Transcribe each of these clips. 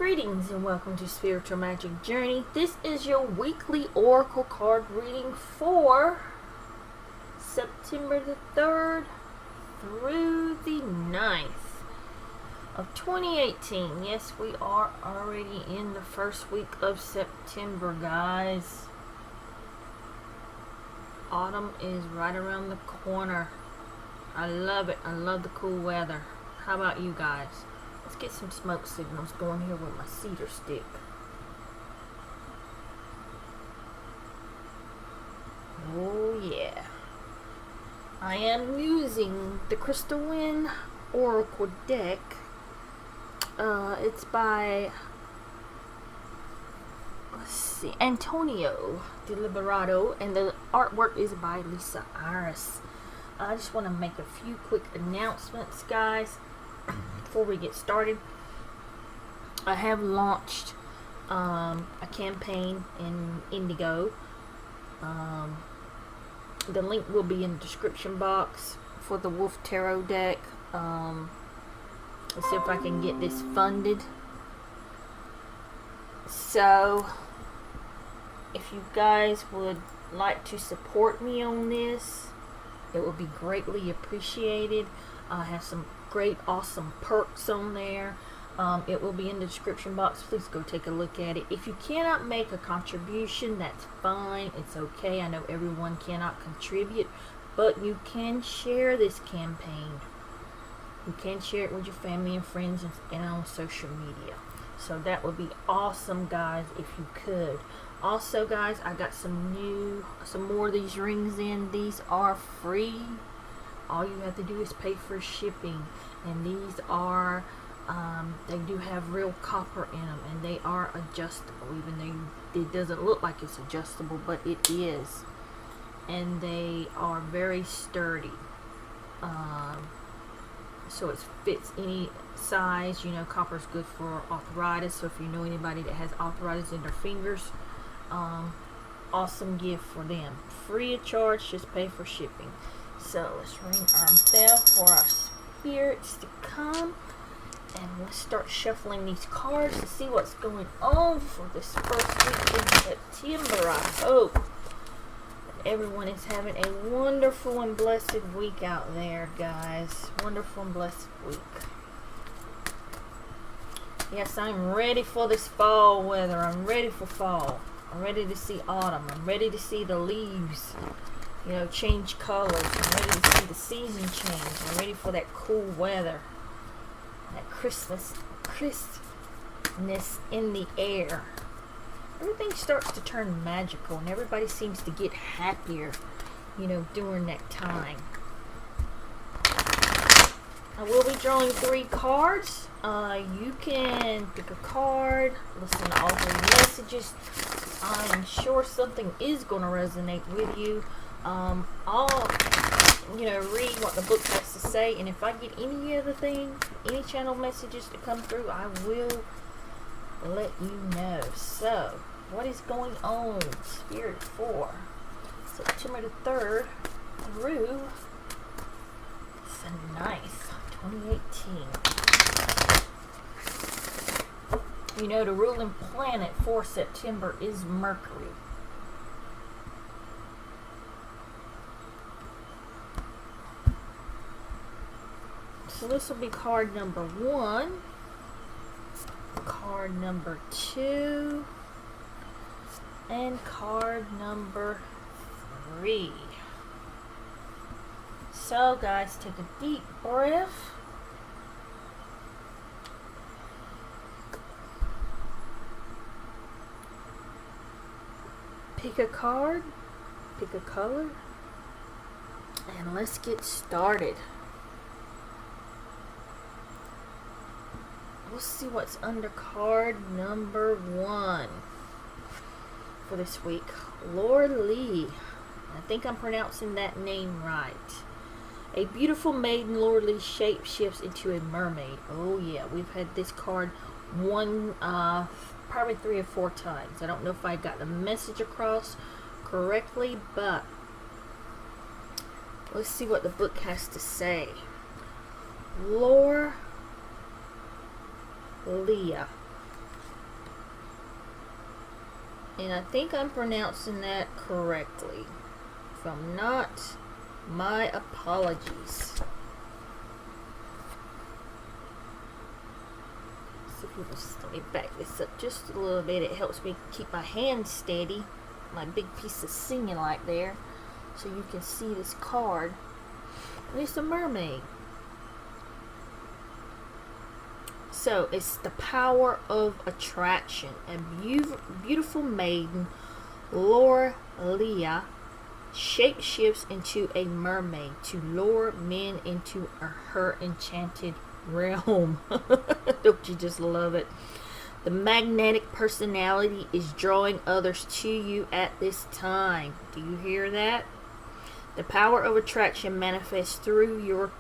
Greetings and welcome to Spiritual Magic Journey. This is your weekly oracle card reading for September the 3rd through the 9th of 2018. Yes, we are already in the first week of September, guys. Autumn is right around the corner. I love it. I love the cool weather. How about you guys? Let's get some smoke signals going here with my cedar stick. Oh yeah. I am using the Crystal Wind Oracle deck. It's by, let's see, Antonio de Liberato, and the artwork is by Lisa Iris. I just want to make a few quick announcements, guys, before we get started. I have launched a campaign in Indigo. The link will be in the description box for the Wolf Tarot deck. Let's see if I can get this funded. So, if you guys would like to support me on this, it would be greatly appreciated. I have some great, awesome perks on there. It will be in the description box. Please go take a look at it. If you cannot make a contribution, that's fine. It's okay. I know everyone cannot contribute, but you can share this campaign. You can share it with your family and friends and on social media. So that would be awesome, guys, if you could. Also, guys, I got some more of these rings in. These are free. All you have to do is pay for shipping, and these are they do have real copper in them, and they are adjustable, even though it doesn't look like it's adjustable, but it is. And they are very sturdy, so it fits any size. You know, copper is good for arthritis, so if you know anybody that has arthritis in their fingers, awesome gift for them. Free of charge, just pay for shipping. So let's ring our bell for our spirits to come, and let's start shuffling these cards to see what's going on for this first week in September. I hope that everyone is having a wonderful and blessed week out there, guys. Wonderful and blessed week. Yes, I'm ready for this fall weather. I'm ready for fall. I'm ready to see autumn. I'm ready to see the leaves, you know, change colors. I'm ready to see the season change. I'm ready for that cool weather, that crispness in the air. Everything starts to turn magical, and everybody seems to get happier, you know, during that time. I will be drawing 3 cards. You can pick a card, listen to all 3 messages. I'm sure something is going to resonate with you. I'll, read what the book has to say, and if I get any other thing, any channel messages to come through, I will let you know. So, what is going on, Spirit, for September the 3rd through the 9th, 2018? You know, the ruling planet for September is Mercury. So this will be card number 1, card number 2, and card number 3. So guys, take a deep breath. Pick a card, pick a color, and let's get started. We'll see what's under card number 1 for this week. Lord Lee. I think I'm pronouncing that name right. A beautiful maiden, Lord Lee, shape-shifts into a mermaid. Oh yeah, we've had this card probably 3 or 4 times. I don't know if I got the message across correctly, but let's see what the book has to say. Lord Leah. And I think I'm pronouncing that correctly. If I'm not, my apologies. So if you just let me back this up just a little bit, it helps me keep my hands steady. My big piece of singing light there. So you can see this card. And it's a mermaid. So it's the power of attraction. A beautiful maiden, Lorelia, shapeshifts into a mermaid to lure men into her enchanted realm. Don't you just love it? The magnetic personality is drawing others to you at this time. Do you hear that? The power of attraction manifests through your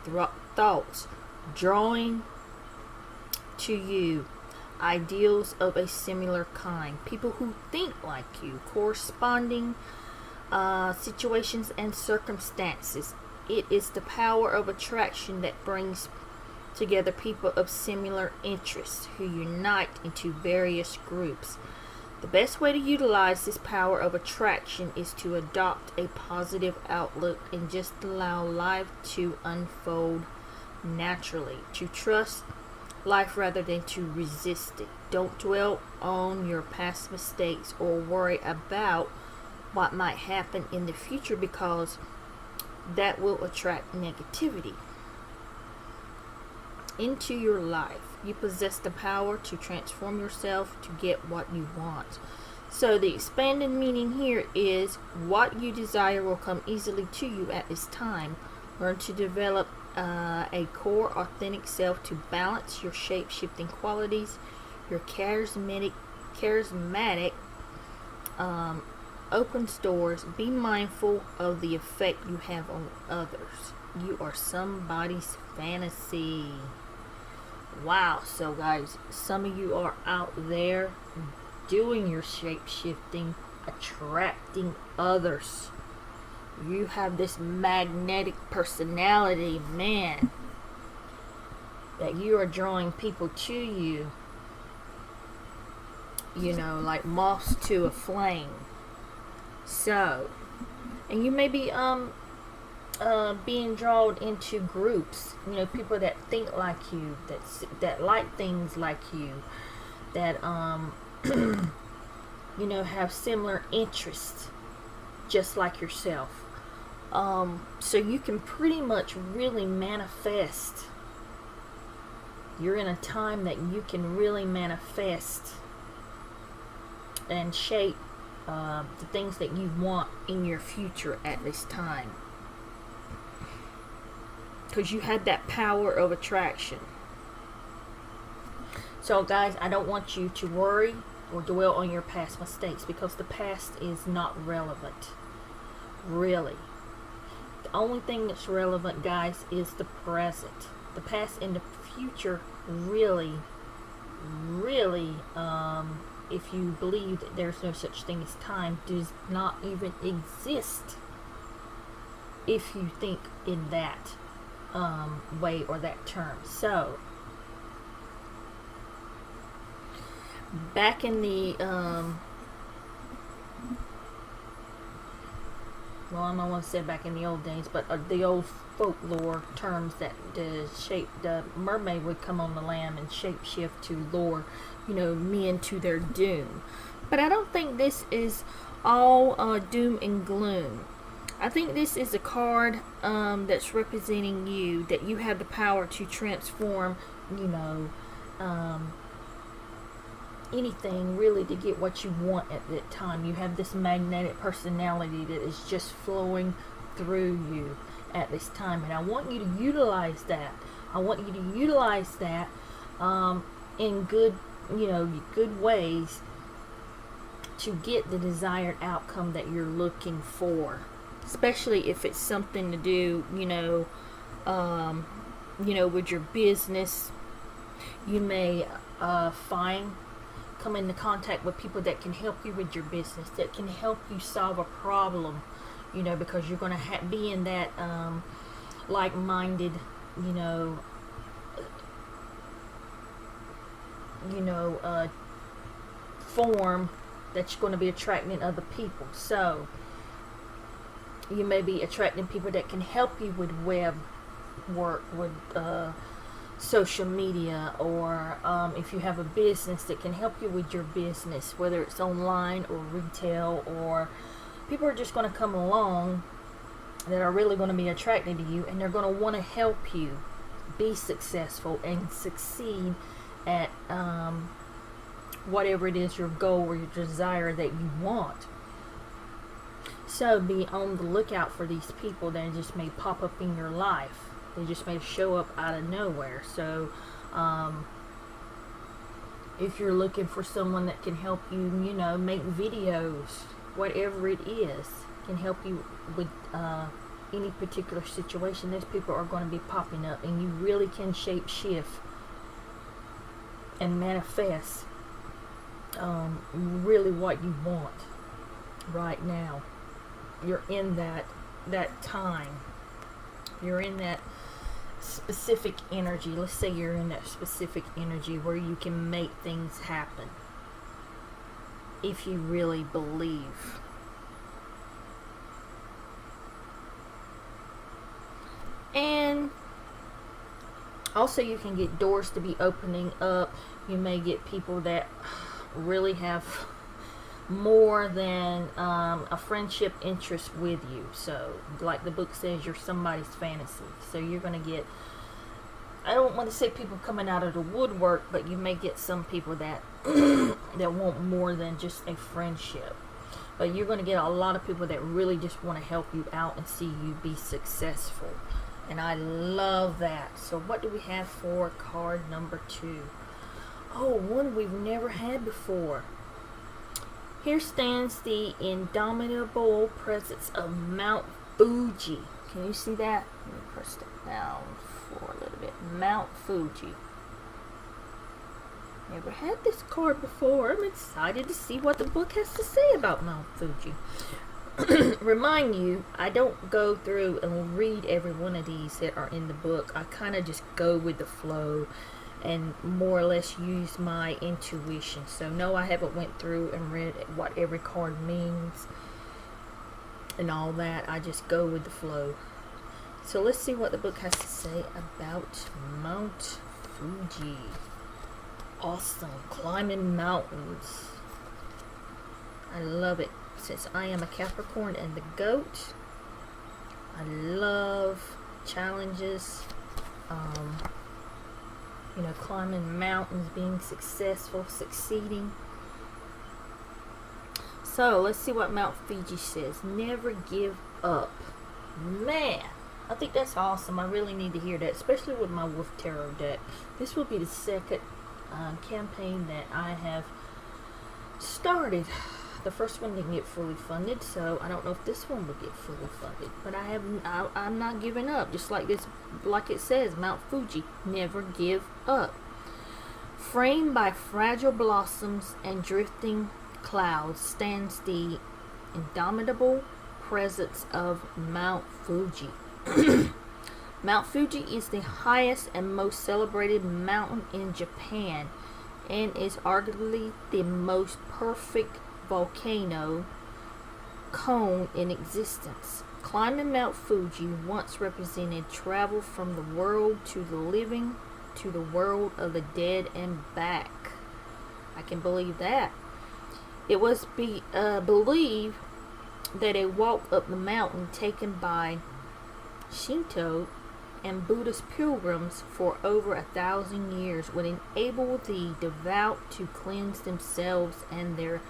thoughts, drawing to you ideals of a similar kind, people who think like you, corresponding situations and circumstances. It is the power of attraction that brings together people of similar interests who unite into various groups. The best way to utilize this power of attraction is to adopt a positive outlook and just allow life to unfold naturally, to trust life rather than to resist it. Don't dwell on your past mistakes or worry about what might happen in the future, because that will attract negativity into your life. You possess the power to transform yourself to get what you want. So the expanded meaning here is what you desire will come easily to you at this time. Learn to develop a core authentic self to balance your shape-shifting qualities, your charismatic open doors. Be mindful of the effect you have on others. You are somebody's fantasy. Wow. So guys, some of you are out there doing your shape-shifting, attracting others. You have this magnetic personality, man, that you are drawing people to you, you know, like moths to a flame. So, and you may be being drawn into groups, you know, people that think like you, that like things like you, that you know, have similar interests just like yourself. So you can pretty much really manifest. You're in a time that you can really manifest and shape the things that you want in your future at this time, because you had that power of attraction. So guys, I don't want you to worry or dwell on your past mistakes, because the past is not relevant, really. The only thing that's relevant, guys, is the present. The past and the future really, if you believe that there's no such thing as time, does not even exist if you think in that way or that term. So back in the well, I don't want to say back in the old days, but the old folklore terms, that the mermaid would come on the land and shapeshift to lure, you know, men to their doom. But I don't think this is all doom and gloom. I think this is a card that's representing you, that you have the power to transform, you know, anything really to get what you want at that time. You have this magnetic personality that is just flowing through you at this time, and I want you to utilize that. I want you to utilize that in good, you know, good ways to get the desired outcome that you're looking for, especially if it's something to do, you know, with your business. You may come into contact with people that can help you with your business, that can help you solve a problem, you know, because you're going to be in that like-minded, form that you're going to be attracting other people. So you may be attracting people that can help you with web work, with social media, or if you have a business that can help you with your business, whether it's online or retail, or people are just going to come along that are really going to be attracted to you, and they're going to want to help you be successful and succeed at whatever it is, your goal or your desire that you want. So be on the lookout for these people that just may pop up in your life. They just may show up out of nowhere. So if you're looking for someone that can help you, you know, make videos, whatever it is, can help you with any particular situation, those people are going to be popping up, and you really can shape shift and manifest really what you want right now. You're in that time. You're in that specific energy. Let's say you're in that specific energy where you can make things happen if you really believe. And also you can get doors to be opening up. You may get people that really have more than a friendship interest with you. So like the book says, you're somebody's fantasy. So you're going to get, I don't want to say people coming out of the woodwork, but you may get some people that that want more than just a friendship. But you're going to get a lot of people that really just want to help you out and see you be successful. And I love that. So what do we have for card number 2? Oh, one we've never had before. Here stands the indomitable presence of Mount Fuji. Can you see that? Let me press it down for a little bit. Mount Fuji. Never had this card before. I'm excited to see what the book has to say about Mount Fuji. Remind you, I don't go through and read every one of these that are in the book. I kind of just go with the flow and more or less use my intuition. So no, I haven't went through and read what every card means and all that. I just go with the flow. So let's see what the book has to say about Mount Fuji. Awesome. Climbing mountains. I love it. Since I am a Capricorn and the goat, I love challenges. You know, climbing mountains, being successful, succeeding. So let's see what Mount Fuji says. Never give up. Man, I think that's awesome. I really need to hear that, especially with my Wolf Tarot deck. This will be the second campaign that I have started. The first one didn't get fully funded, so I don't know if this one will get fully funded. But I'm not giving up. Just like this, like it says, Mount Fuji, never give up. Framed by fragile blossoms and drifting clouds stands the indomitable presence of Mount Fuji. Mount Fuji is the highest and most celebrated mountain in Japan, and is arguably the most perfect volcano cone in existence. Climbing Mount Fuji once represented travel from the world to the living to the world of the dead and back. I can believe that. It was believed that a walk up the mountain taken by Shinto and Buddhist pilgrims for over 1,000 years would enable the devout to cleanse themselves and their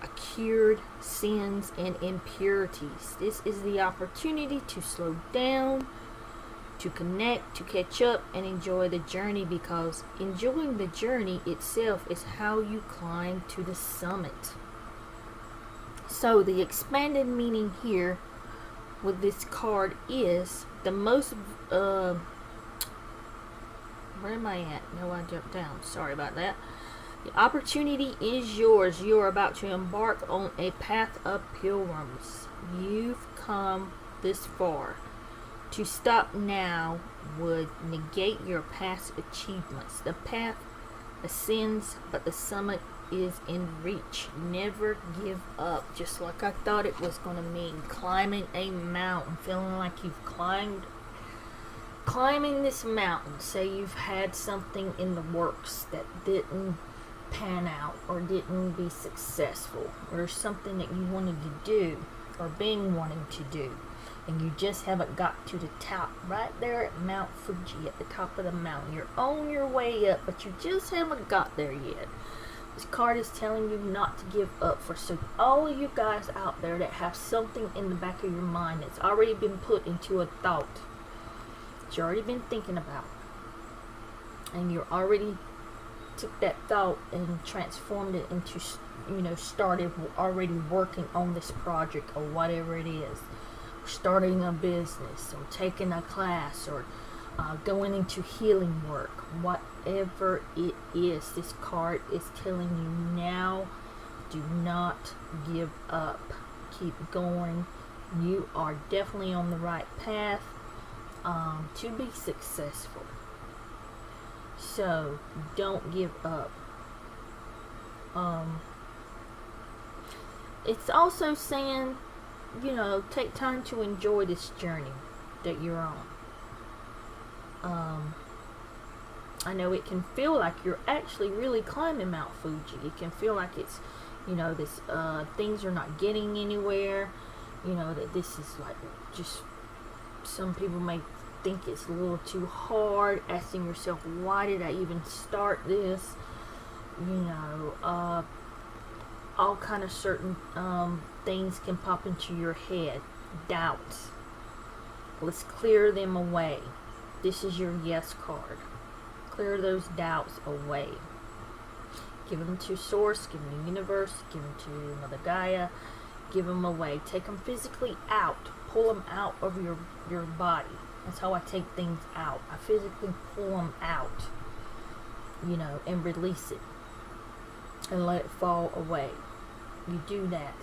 accrued sins and impurities. This is the opportunity to slow down, to connect, to catch up, and enjoy the journey, because enjoying the journey itself is how you climb to the summit. So the expanded meaning here with this card is the most where am I at? No, I jumped down. Sorry about that. The opportunity is yours. You are about to embark on a path of pilgrims. You've come this far. To stop now would negate your past achievements. The path ascends, but the summit is in reach. Never give up. Just like I thought it was going to mean. Climbing a mountain, feeling like you've climbing this mountain. Say you've had something in the works that didn't pan out or didn't be successful, or something that you wanted to do or been wanting to do, and you just haven't got to the top, right there at Mount Fuji, at the top of the mountain. You're on your way up, but you just haven't got there yet. This card is telling you not to give up. So all of you guys out there that have something in the back of your mind that's already been put into a thought, that you've already been thinking about, and you're already took that thought and transformed it into, started already working on this project or whatever it is, starting a business or taking a class or going into healing work, whatever it is, this card is telling you now, do not give up. Keep going. You are definitely on the right path to be successful. So don't give up. It's also saying, take time to enjoy this journey that you're on. I know it can feel like you're actually really climbing Mount Fuji. It can feel like it's, this things are not getting anywhere. That this is like just, some people may think it's a little too hard, asking yourself, why did I even start this? All kind of certain things can pop into your head. Doubts. Let's clear them away. This is your yes card. Clear those doubts away. Give them to Source, give them to Universe, give them to Mother Gaia. Give them away. Take them physically out. Pull them out of your body. That's how I take things out. I physically pull them out, and release it. And let it fall away. You do that.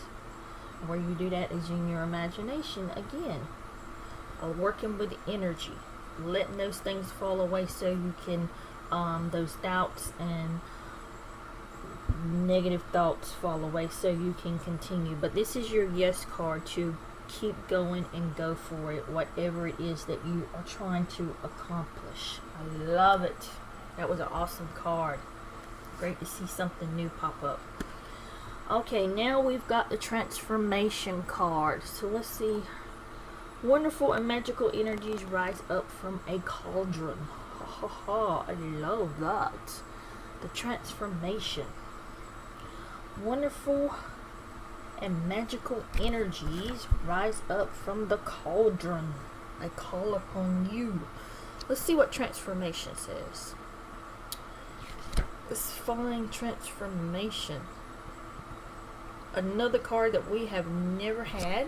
Where you do that is in your imagination again. Working with energy. Letting those things fall away so you can, those doubts and negative thoughts fall away so you can continue. But this is your yes card to keep going and go for it, whatever it is that you are trying to accomplish. I love it. That was an awesome card. Great to see something new pop up. Okay, now we've got the transformation card. So let's see. Wonderful and magical energies rise up from a cauldron. Ha ha ha, I love that. The transformation. Wonderful and magical energies rise up from the cauldron. I call upon you. Let's see what transformation says. This fine transformation. Another card that we have never had.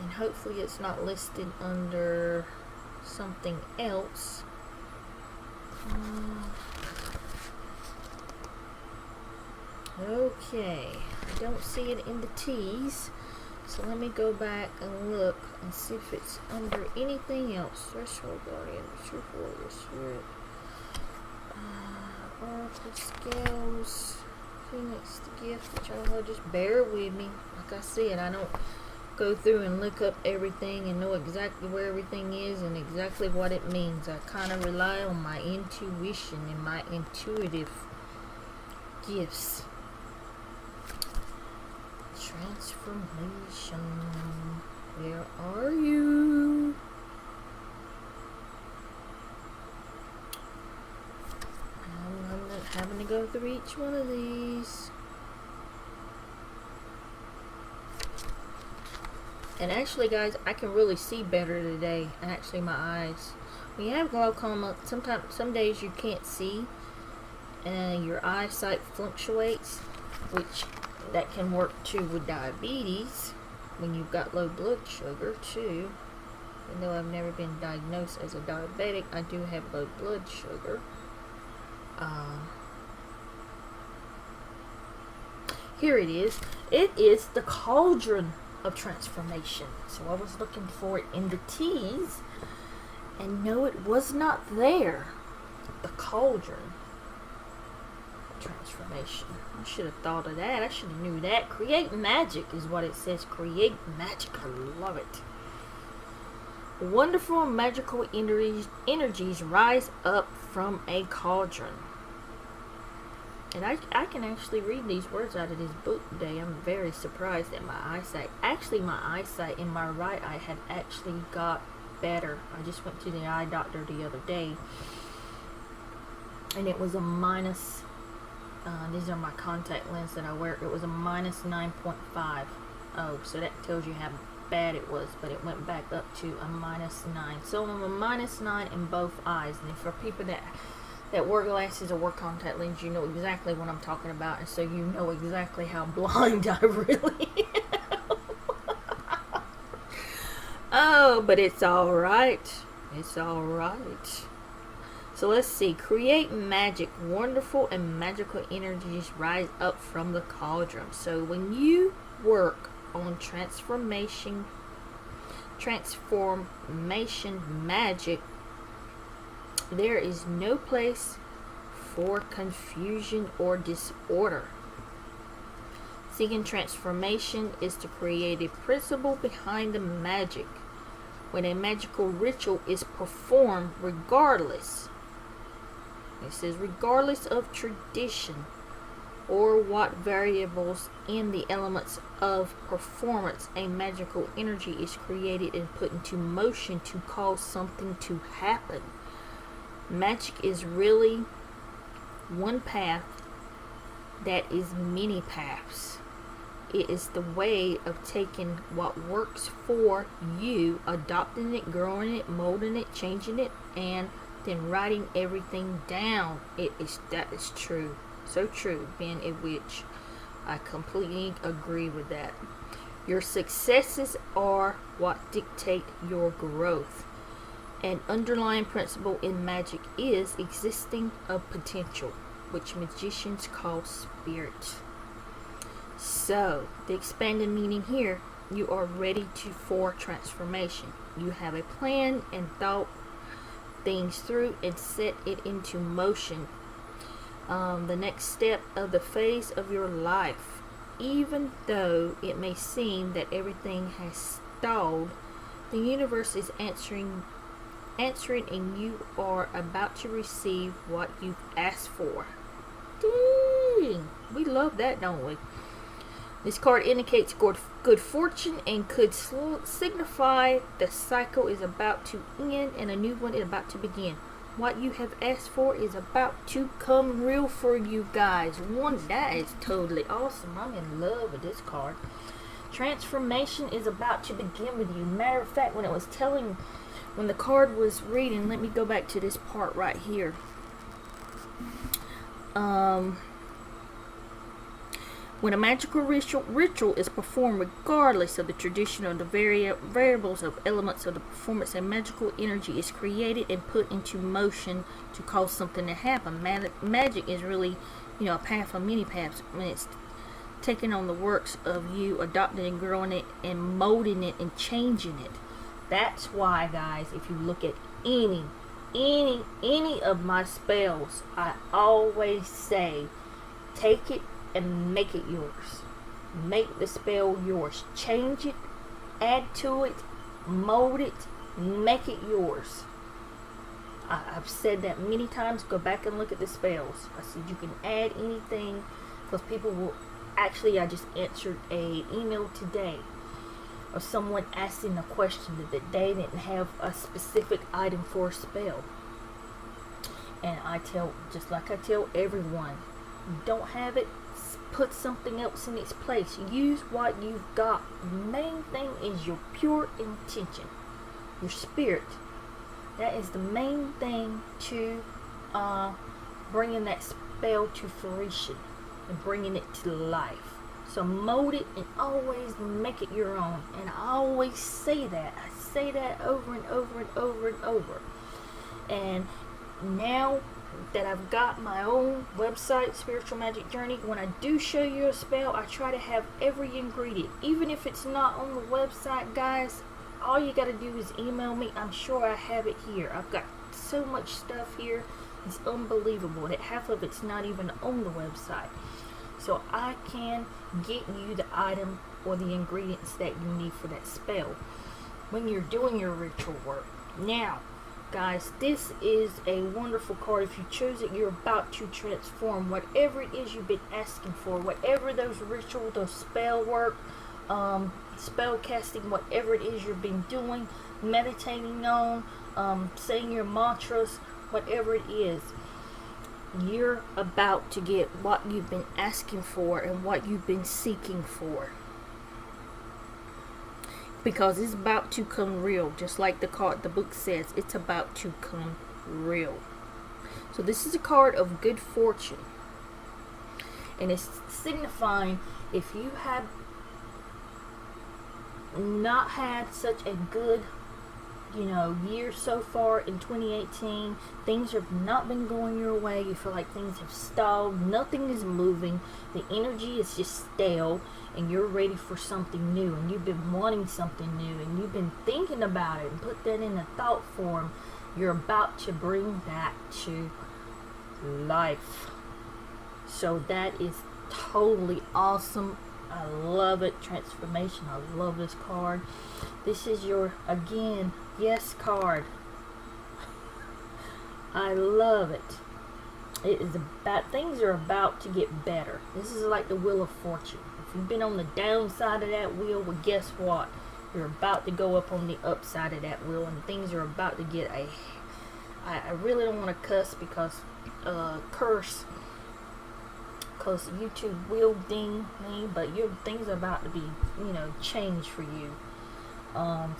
And hopefully it's not listed under something else. Okay, I don't see it in the T's, so let me go back and look and see if it's under anything else. Threshold Guardian, True Warrior, Spirit, Oracle Scales, Phoenix, the Gift, the Child. Just bear with me. Like I said, I don't go through and look up everything and know exactly where everything is and exactly what it means. I kind of rely on my intuition and my intuitive gifts. Transformation. Where are you? I'm not having to go through each one of these. And actually, guys, I can really see better today. Actually, my eyes. When you have glaucoma, sometimes, some days you can't see, and your eyesight fluctuates, which that can work too with diabetes when you've got low blood sugar too. Even though I've never been diagnosed as a diabetic, I do have low blood sugar. Here it is. It is the cauldron of transformation. So I was looking for it in the T's, and no, it was not there. the cauldron transformation. I should have thought of that. I should have knew that. Create magic is what it says. Create magic. I love it. Wonderful magical energies rise up from a cauldron. And I can actually read these words out of this book today. I'm very surprised at my eyesight. Actually, my eyesight in my right eye had actually got better. I just went to the eye doctor the other day, and it was a minus, these are my contact lenses that I wear. It was a minus 9.5. Oh, so that tells you how bad it was, but it went back up to a minus 9. So I'm a minus 9 in both eyes. And for people that wear glasses or wear contact lenses, you know exactly what I'm talking about, and so you know exactly how blind I really am. Oh, but it's alright. It's alright. So let's see. Create magic. Wonderful and magical energies rise up from the cauldron. So when you work on transformation magic, there is no place for confusion or disorder. Seeking transformation is the creative principle behind the magic. When a magical ritual is performed, regardless, it says regardless of tradition or what variables in the elements of performance, a magical energy is created and put into motion to cause something to happen. Magic is really one path that is many paths. It is the way of taking what works for you, adopting it, growing it, molding it, changing it, and then writing everything down. That is true. So true, being a witch. I completely agree with that. Your successes are what dictate your growth. An underlying principle in magic is existing of potential, which magicians call spirit. So, the expanded meaning here, you are ready for transformation. You have a plan and thought things through and set it into motion. The next step of the phase of your life. Even though it may seem that everything has stalled, the universe is answering, and you are about to receive what you've asked for. Dang, we love that, don't we? This card indicates good fortune and could signify the cycle is about to end and a new one is about to begin. What you have asked for is about to come real for you guys. That is totally awesome. I'm in love with this card. Transformation is about to begin with you. Matter of fact, when the card was reading, let me go back to this part right here. When a magical ritual is performed, regardless of the tradition or the variables of elements of the performance, a magical energy is created and put into motion to cause something to happen. Magic is really, a path of many paths. When it's taking on the works of you, adopting and growing it, and molding it and changing it. That's why, guys, if you look at any of my spells, I always say, take it and make it yours. Make the spell yours. Change it, add to it, mold it, make it yours. I've said that many times. Go back and look at the spells. I said you can add anything, because people will. Actually, I just answered a email today of someone asking a question that they didn't have a specific item for a spell. And just like I tell everyone, you don't have it, put something else in its place. Use what you've got. The main thing is your pure intention, your spirit. That is the main thing to bringing that spell to fruition and bringing it to life. So mold it and always make it your own. And I always say that. I say that over and over and over and over. And now that I've got my own website, Spiritual Magic Journey, when I do show you a spell, I try to have every ingredient. Even if it's not on the website, guys, all you got to do is email me. I'm sure I have it here. I've got so much stuff here It's unbelievable that half of it's not even on the website. So I can get you the item or the ingredients that you need for that spell when you're doing your ritual work. Now, guys, this is a wonderful card. If you choose it, you're about to transform whatever it is you've been asking for, whatever those ritual, those spell work, spell casting, whatever it is you've been doing, meditating on, saying your mantras, whatever it is, you're about to get what you've been asking for and what you've been seeking for. Because it's about to come real, just like the book says, it's about to come real. So this is a card of good fortune, and it's signifying if you have not had such a good year so far in 2018, things have not been going your way, you feel like things have stalled, nothing is moving, the energy is just stale, and you're ready for something new, and you've been wanting something new, and you've been thinking about it and put that in a thought form, you're about to bring that to life. So that is totally awesome. I love it. Transformation. I love this card. This is your, again, yes card. I love it. It is about, things are about to get better. This is like the Wheel of Fortune. If you've been on the downside of that wheel, well, guess what? You're about to go up on the upside of that wheel, and things are about to get I really don't want to cuss because curse, because YouTube will ding me, but your things are about to be changed for you.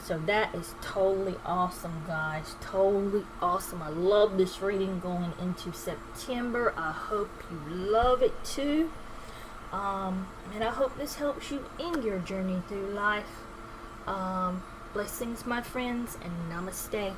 So that is totally awesome, guys. Totally awesome. I love this reading going into September. I hope you love it too. And I hope this helps you in your journey through life. Blessings, my friends, and namaste.